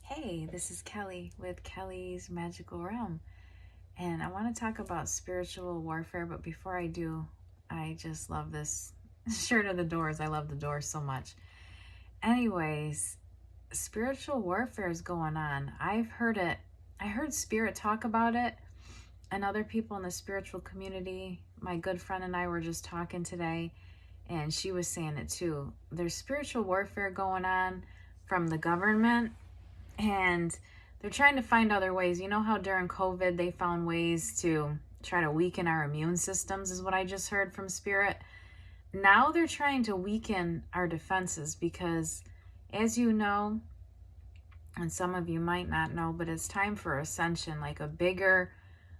Hey, this is Kelly with Kelly's Magical Realm, and I want to talk about spiritual warfare. But before I do, I just love this shirt of the Doors. I love the Doors so much. Anyways, spiritual warfare is going on. I've heard it. I heard Spirit talk about it, and other people in the spiritual community. My good friend and I were just talking today, and she was saying it too. There's spiritual warfare going on from the government, and they're trying to find other ways. You know how during COVID they found ways to try to weaken our immune systems, is what I just heard from Spirit. Now they're trying to weaken our defenses because, as you know, and some of you might not know, but it's time for ascension,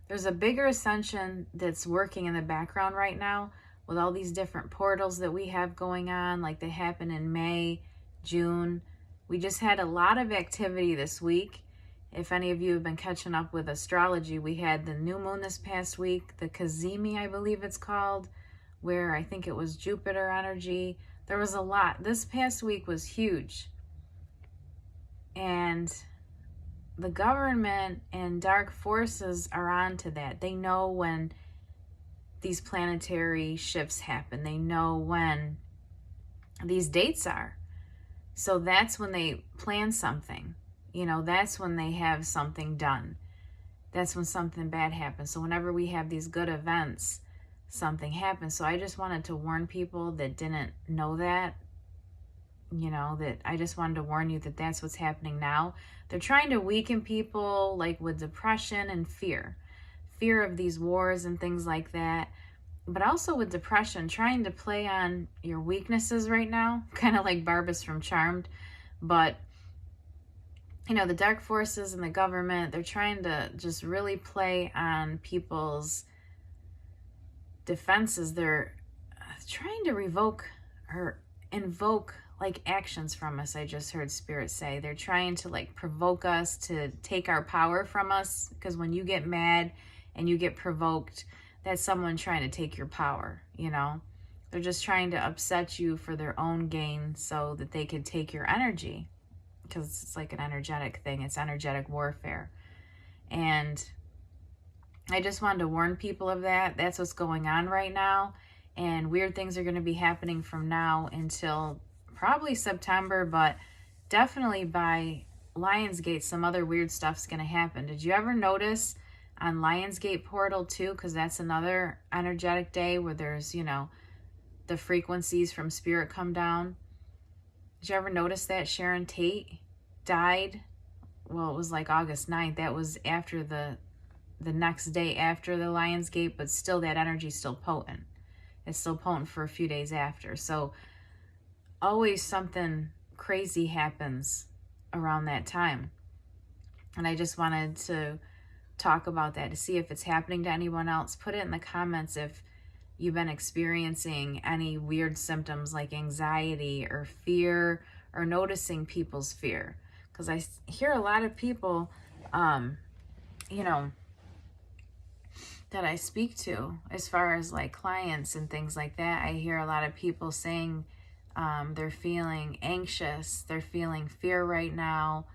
there's a bigger ascension that's working in the background right now with all these different portals that we have going on, like they happen in May, June. We just had a lot of activity this week. If any of you have been catching up with astrology, we had the new moon this past week, the Cazimi, I believe it's called, where I think it was Jupiter energy. There was a lot. This past week was huge. And the government and dark forces are on to that. They know when these planetary shifts happen. They know when these dates are. So that's when they plan something. That's when they have something done. That's when something bad happens. So whenever we have these good events, something happens. So I just wanted to warn people that didn't know that, that I just wanted to warn you that that's what's happening now. They're trying to weaken people, like with depression and fear of these wars and things like that. But also with depression, trying to play on your weaknesses right now, kind of like Barbas from Charmed. But, the dark forces and the government, they're trying to just really play on people's defenses. They're trying to revoke or invoke actions from us. I just heard Spirit say they're trying to provoke us to take our power from us, because when you get mad and you get provoked, that's someone trying to take your power. They're just trying to upset you for their own gain so that they can take your energy, because it's like an energetic thing. It's energetic warfare. And I just wanted to warn people of that. That's what's going on right now. And weird things are going to be happening from now until probably September, but definitely by Lionsgate, some other weird stuff's going to happen. Did you ever notice on Lionsgate portal too, because that's another energetic day where there's, the frequencies from Spirit come down? Did you ever notice that Sharon Tate died? Well, it was like August 9th. That was after the next day after the Lionsgate, but still that energy's still potent. It's still potent for a few days after. So always something crazy happens around that time. And I just wanted to talk about that to see if it's happening to anyone else. Put it in the comments if you've been experiencing any weird symptoms like anxiety or fear, or noticing people's fear. Because I hear a lot of people, that I speak to, as far as clients and things like that, I hear a lot of people saying they're feeling anxious, they're feeling fear right now.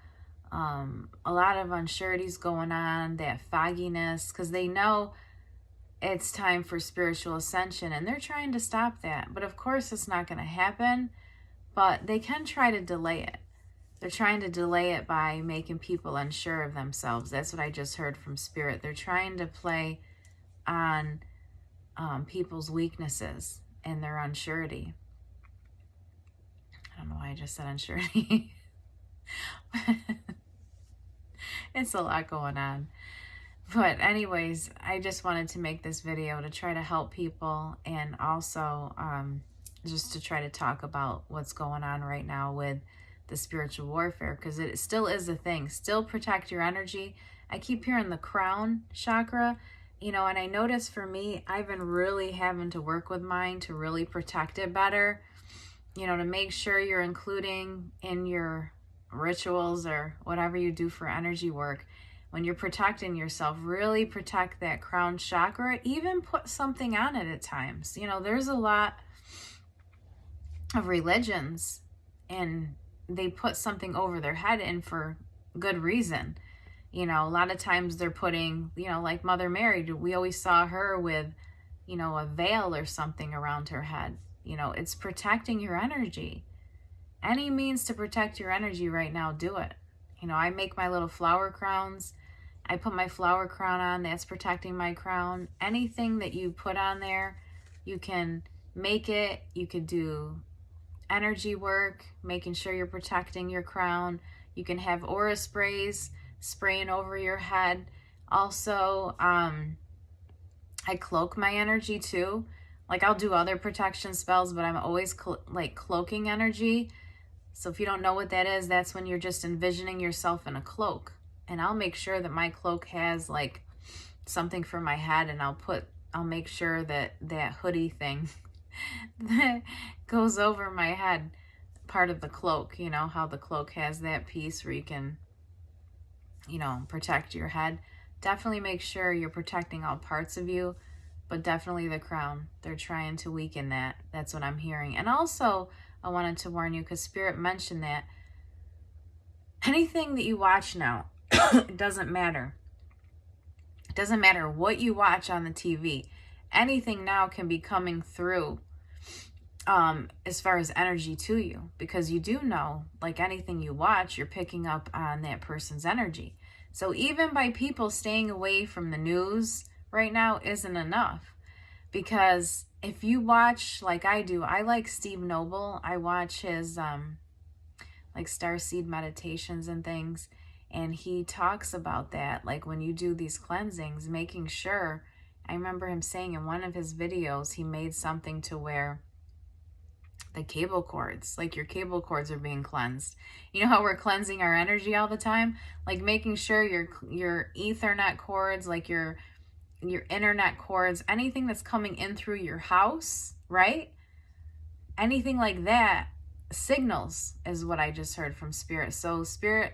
A lot of unsureties going on, that fogginess, because they know it's time for spiritual ascension and they're trying to stop that. But of course it's not going to happen, but they can try to delay it. They're trying to delay it by making people unsure of themselves. That's what I just heard from Spirit. They're trying to play on people's weaknesses and their unsurety. I don't know why I just said unsurety. It's a lot going on. But anyways, I just wanted to make this video to try to help people, and also just to try to talk about what's going on right now with the spiritual warfare, because it still is a thing. Still protect your energy. I keep hearing the crown chakra, and I notice for me, I've been really having to work with mine to really protect it better, to make sure you're including in your rituals or whatever you do for energy work. When you're protecting yourself, really protect that crown chakra. Even put something on it at times. There's a lot of religions, and they put something over their head, and for good reason. You know, a lot of times they're putting, you know, like Mother Mary, we always saw her with, you know, a veil or something around her head. You know, it's protecting your energy. Any means to protect your energy right now, do it. You know, I make my little flower crowns. I put my flower crown on, that's protecting my crown. Anything that you put on there, you can make it. You could do energy work, making sure you're protecting your crown. You can have aura sprays spraying over your head. Also, I cloak my energy too. Like, I'll do other protection spells, but I'm always like cloaking energy. So if you don't know what that is, that's when you're just envisioning yourself in a cloak. And I'll make sure that my cloak has like something for my head, and I'll make sure that that hoodie thing that goes over my head, part of the cloak, you know, how the cloak has that piece where you can, you know, protect your head. Definitely make sure you're protecting all parts of you, but definitely the crown. They're trying to weaken that. That's what I'm hearing. And also, I wanted to warn you, because Spirit mentioned that anything that you watch now, it doesn't matter. It doesn't matter what you watch on the TV. Anything now can be coming through as far as energy to you, because you do know, like anything you watch, you're picking up on that person's energy. So even by people staying away from the news right now isn't enough, because if you watch, like I do, I like Steve Noble. I watch his like Starseed meditations and things, and he talks about that, like when you do these cleansings, making sure, I remember him saying in one of his videos, he made something to where the cable cords, like your cable cords are being cleansed. You know how we're cleansing our energy all the time? Like making sure your Ethernet cords, like your internet cords, anything that's coming in through your house, right? Anything like that, signals is what I just heard from Spirit. So Spirit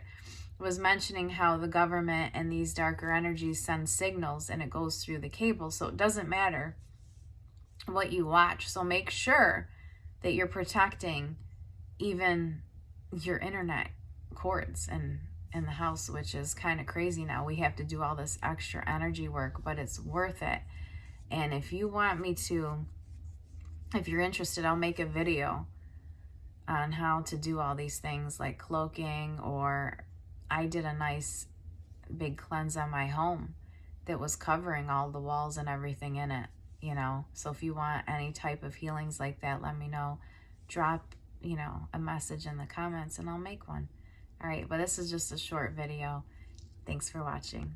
was mentioning how the government and these darker energies send signals, and it goes through the cable. So it doesn't matter what you watch. So make sure that you're protecting even your internet cords and in the house, which is kind of crazy now. We have to do all this extra energy work, but it's worth it. And if you want me to, if you're interested, I'll make a video on how to do all these things like cloaking, or I did a nice big cleanse on my home that was covering all the walls and everything in it, you know. So if you want any type of healings like that, let me know. Drop, you know, a message in the comments and I'll make one. All right, but this is just a short video. Thanks for watching.